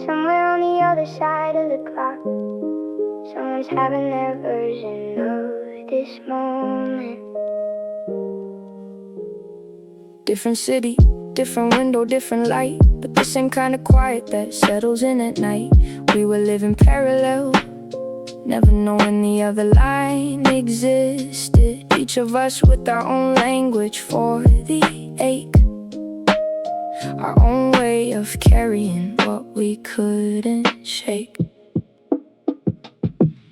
Somewhere on the other side of the clock, someone's having their version of this moment. Different city, different window, different light, but the same kind of quiet that settles in at night. We were living parallel, never knowing the other line existed. Each of us with our own language for the ache, our own way of carrying what we couldn't shake.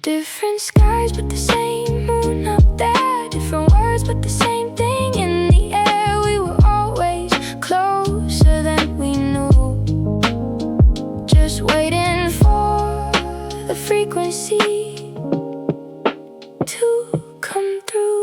Different skies but the same moon up there, different words but the same thing in the air. We were always closer than we knew, just waiting for the frequency to come through.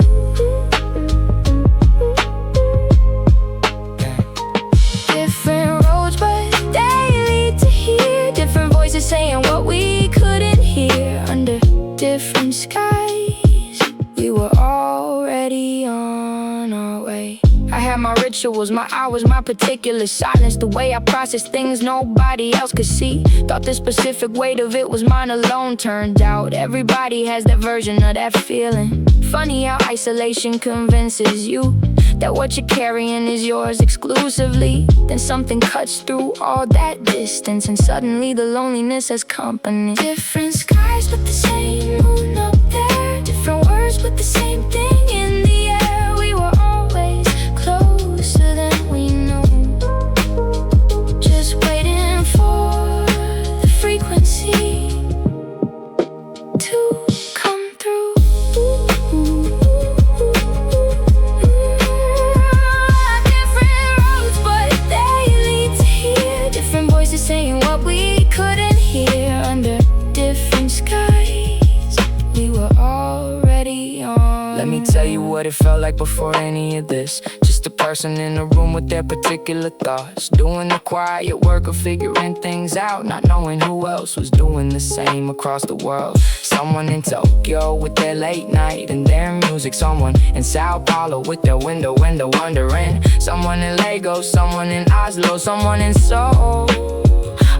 Different roads but they lead to here, different voices saying what we couldn't hear. Under different skies, we were already on our way. I had my rituals, my hours, my particular silence, the way I processed things nobody else could see. Thought the specific weight of it was mine alone. Turned out everybody has their version of that feeling. Funny how isolation convinces you that what you're carrying is yours exclusively. Then something cuts through all that distance, and suddenly the loneliness has company. Different skies but the same moon up there, different words but the same thing in the air. We were always closer than we knew, just waiting for the frequency to come through. Different roads but they lead to here, different voices saying what we couldn't hear. Under different skies, we were already on. Let me tell you what it felt like before any of this. Just a person in a room with their particular thoughts, doing the quiet work of figuring things out, not knowing who else was doing the same across the world. Someone in Tokyo with their late night and their music, someone in Sao Paulo with their window wondering, someone in Lagos, someone in Oslo, someone in Seoul.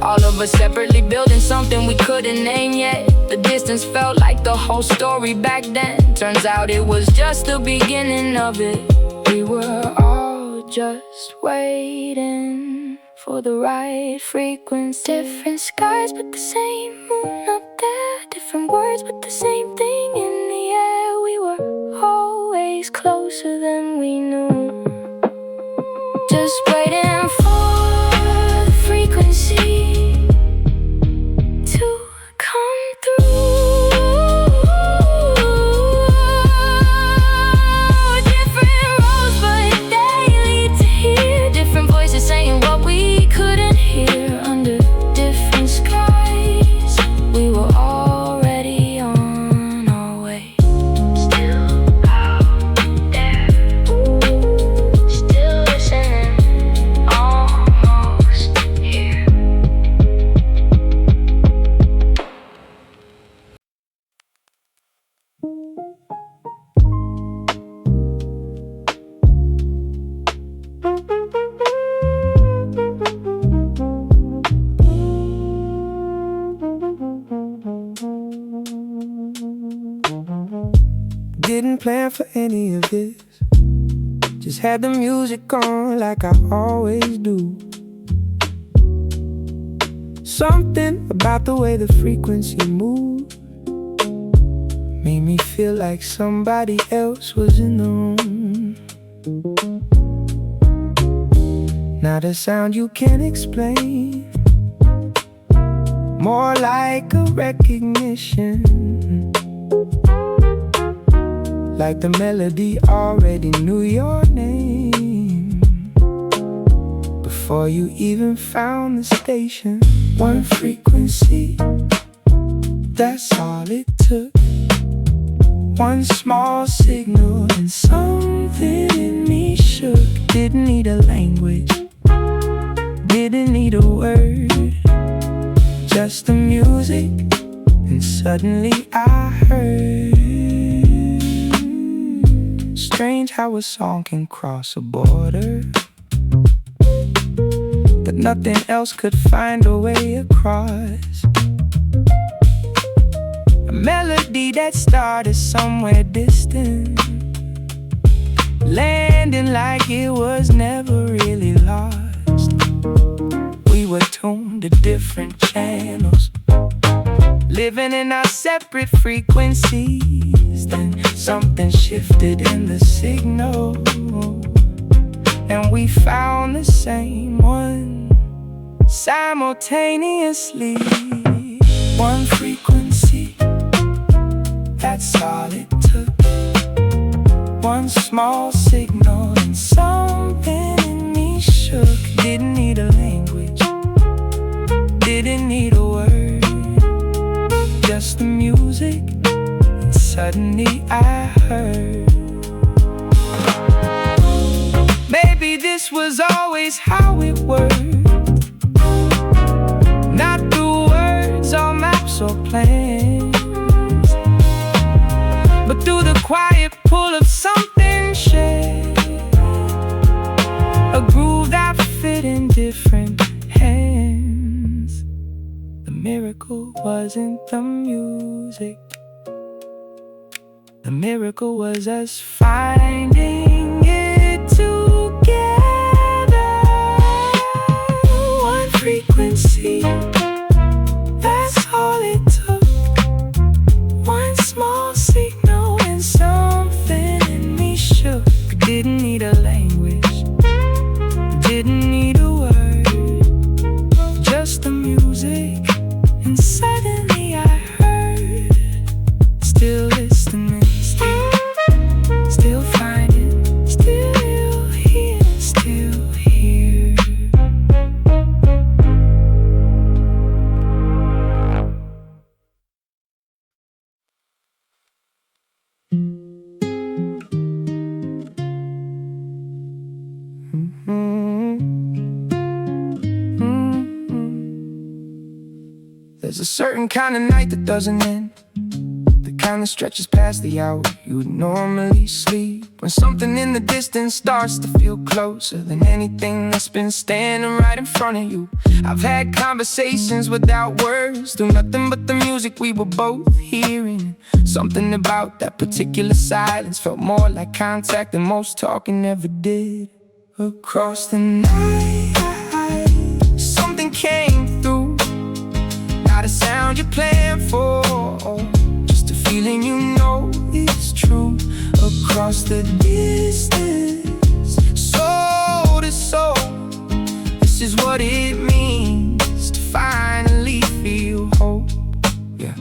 All of us separately building something we couldn't name yet. The distance felt like the whole story back then. Turns out it was just the beginning of it. We were all just waiting for the right frequency. Different skies but the same moon up there, different words but the same thing in the air. We were always closer than we knew, just waiting for the frequency to come through. Different roads but they lead to here, different voices saying what we couldn't hear. Under different skies, we were already on our way. Still out there, still listening, almost here. Didn't plan for any of this, just had the music on like I always do. Something about the way the frequency moved made me feel like somebody else was in the room. Not a sound you can explain, more like a recognition, like the melody already knew your name before you even found the station. One frequency, that's all it took. One small signal and something in me shook. Didn't need a language, didn't need a word, just the music, and suddenly I heard. Strange how a song can cross a border. but nothing else could find a way across. A melody that started somewhere distant, landing like it was never really lost. We were tuned to different channels, living in our separate frequencies. Then something shifted in the signal, and we found the same one simultaneously. One frequency, that's all it took. One small signal and something in me shook. Didn't need a language, didn't need a word, just the music, and suddenly I heard. Maybe this was always how it worked, not through words or maps or plans, but through the quiet pull of something shared, a groove that fit in different hands. The miracle wasn't the music, the miracle was us finding it together. One frequency, that's all it took. One small signal and something in me shook. Didn't need a language, didn't need a word, just the music, and suddenly I heard. Still listening, still finding, still here, still here. There's a certain kind of night that doesn't end, the kind that stretches past the hour you would normally sleep. When something in the distance starts to feel closer than anything that's been standing right in front of you. I've had conversations without words, through nothing but the music we were both hearing. Something about that particular silence felt more like contact than most talking ever did. Across the night, something came through, not a sound you planned for, just a feeling you know is true. Across the distance, soul to soul, this is what it means to finally feel whole. Yeah,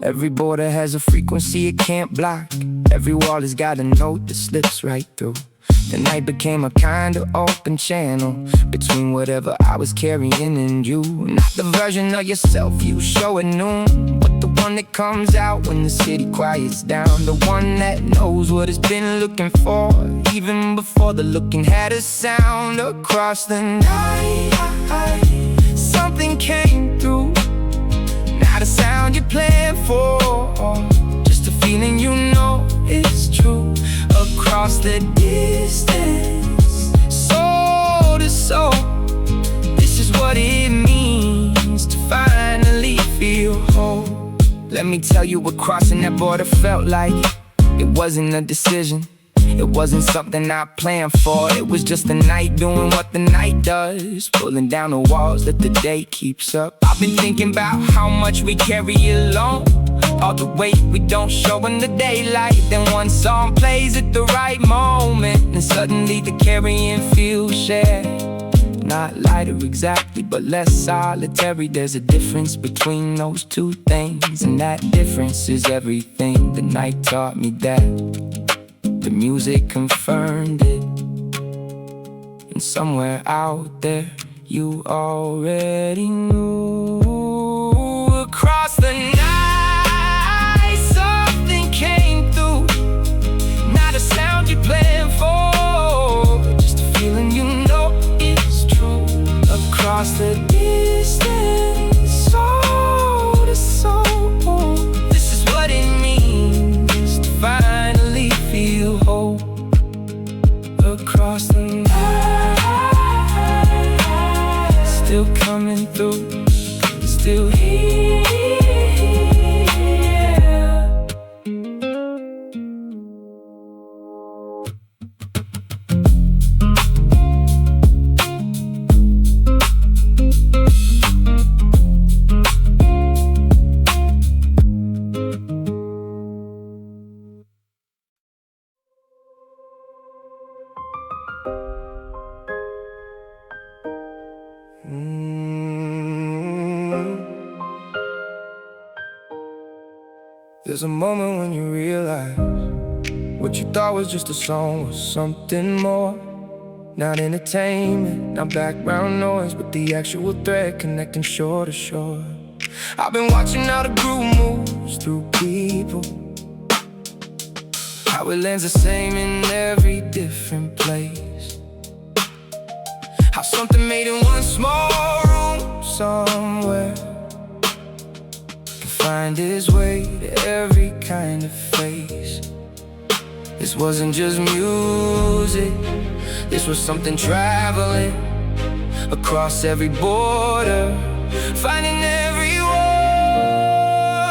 every border has a frequency it can't block, every wall has got a note that slips right through. The night became a kind of open channel between whatever I was carrying and you. Not the version of yourself you show at noon, but the one that comes out when the city quiets down. The one that knows what it's been looking for, even before the looking had a sound. Across the night, something came through, not a sound you planned for, just a feeling you know is true. Across the distance, soul to soul, this is what it means to finally feel whole. Let me tell you what crossing that border felt like. It wasn't a decision, it wasn't something I planned for. It was just the night doing what the night does, pulling down the walls that the day keeps up. I've been thinking about how much we carry along, all the weight we don't show in the daylight. Then one song plays at the right moment, and suddenly the carrying feels shared. Not lighter exactly, but less solitary. There's a difference between those two things, and that difference is everything. The night taught me that, the music confirmed it, and somewhere out there you already knew. Across the night, something came through, not a sound you planned for, just a feeling you know is true. Across the distance, soul to soul, this is what it means to finally feel whole. Across the night, still here. There's a moment when you realize what you thought was just a song was something more. Not entertainment, not background noise, but the actual thread connecting shore to shore. I've been watching how the groove moves through people, how it lands the same in every different place, how something made in one small room somewhere find his way to every kind of face. This wasn't just music, this was something traveling across every border, finding everyone.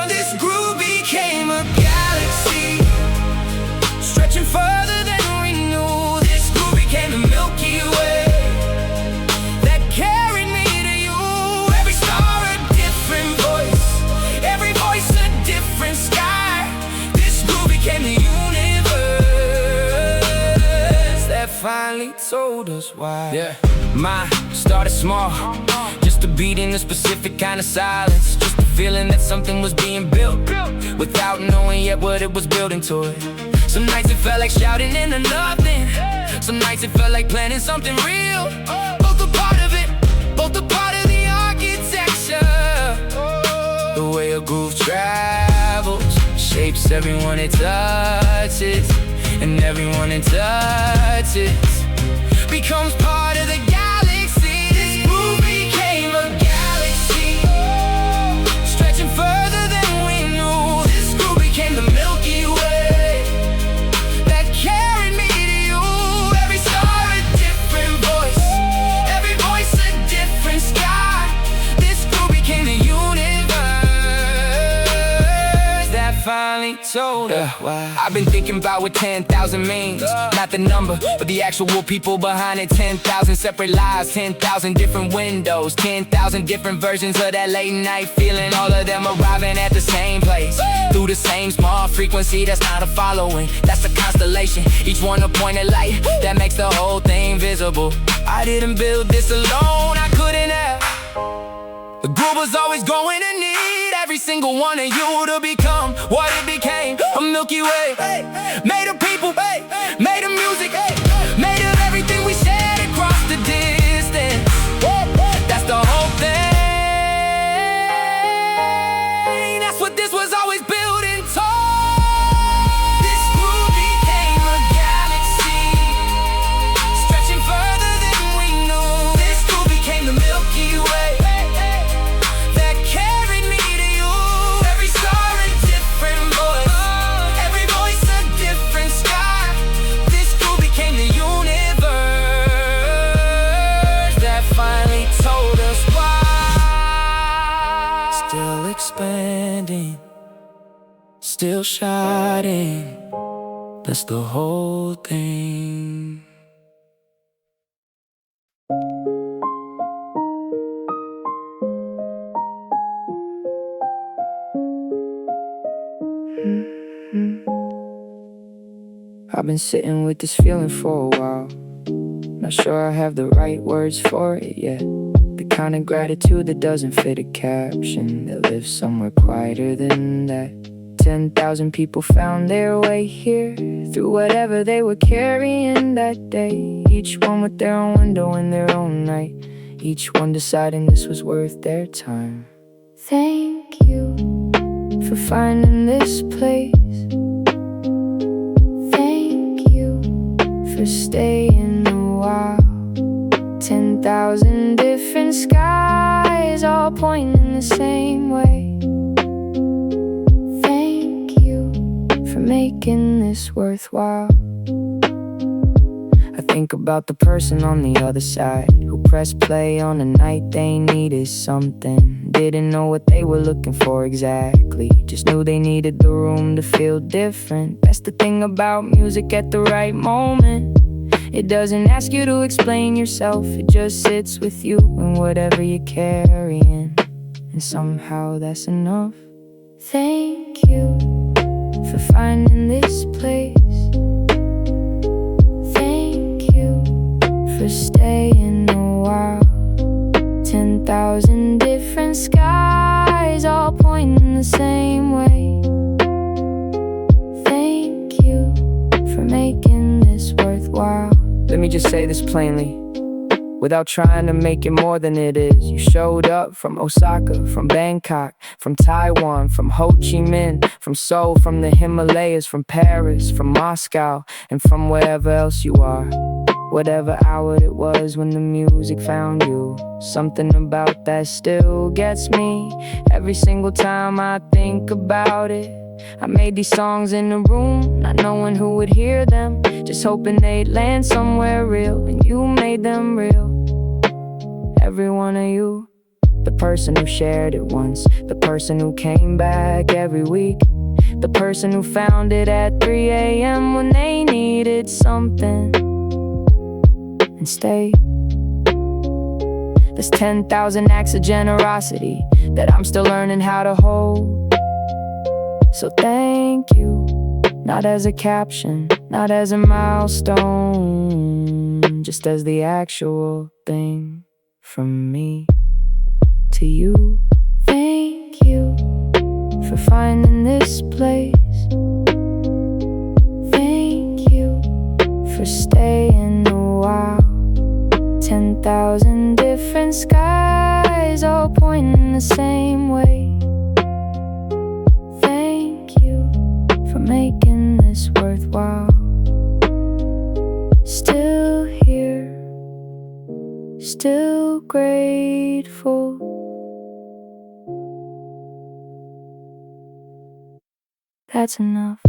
This groove became a galaxy, stretching further than we knew. This groove became the Milky Way that carried me to you. Every star a different voice, every voice a different sky. This groove became the universe that finally told us why. Yeah, mine started small, just a beat in a specific kind of silence, just a feeling that something was being built without knowing yet what it was building toward. Some nights it felt like shouting into nothing, some nights it felt like planning something real. Both a part of it, both a part of the architecture. The way a groove travels shapes everyone it touches, and everyone it touches becomes part of the galaxy. This groove became a galaxy, stretching further than we knew. This groove became the Milky Way that carried me to you. Every star a different voice, every voice a different sky. This groove became the universe that finally told us why. I've been thinking about what 10,000 means, not the number, but the actual people behind it. 10,000 separate lives, 10,000 different windows, 10,000 different versions of that late night feeling. All of them arriving at the same place, through the same small frequency. That's not a following, that's a constellation. Each one a point of light that makes the whole thing visible. I didn't build this alone, I couldn't have. The groove was always going to need every single one of you to become what it became, a Milky Way. Made of people, made of music, made of everything we shared across the distance. That's the whole thing, that's what this was always building toward. This groove became a galaxy, stretching further than we knew. This groove became the Milky Way that carried me to you. Every star a different voice, every voice a different sky. This groove became the universe that finally told us why. Still expanding, still shining, that's the whole thing. I've been sitting with this feeling for a while, not sure I have the right words for it yet. The kind of gratitude that doesn't fit a caption, that lives somewhere quieter than that. 10,000 people found their way here through whatever they were carrying that day. Each one with their own window in their own night, each one deciding this was worth their time. Thank you for finding this place. Thank you for staying a while. 10,000 different skies all pointing in the same way. Thank you for making this worthwhile. I think about the person on the other side who pressed play on a night they needed something didn't know what they were looking for exactly, just knew they needed the room to feel different. That's the thing about music at the right moment. It doesn't ask you to explain yourself, it just sits with you and whatever you're carrying, and somehow that's enough. Thank you for finding this place. Thank you for staying a while. 10,000 different skies all pointing the same way. Thank you for making this worthwhile. Let me just say this plainly, without trying to make it more than it is. You showed up from Osaka, from Bangkok, from Taiwan, from Ho Chi Minh, from Seoul, from the Himalayas, from Paris, from Moscow, and from wherever else you are. Whatever hour it was when the music found you, something about that still gets me. Every single time I think about it, I made these songs in a room, not knowing who would hear them, just hoping they'd land somewhere real, and you made them real. Every one of you, the person who shared it once, the person who came back every week, the person who found it at 3 a.m. when they needed something, and stay. There's 10,000 acts of generosity that I'm still learning how to hold. So thank you, not as a caption, not as a milestone, just as the actual thing from me to you. Thank you for finding this place. Thank you for staying a while. 10,000 different skies all pointing the same way. For making this worthwhile. Still here, still grateful. That's enough.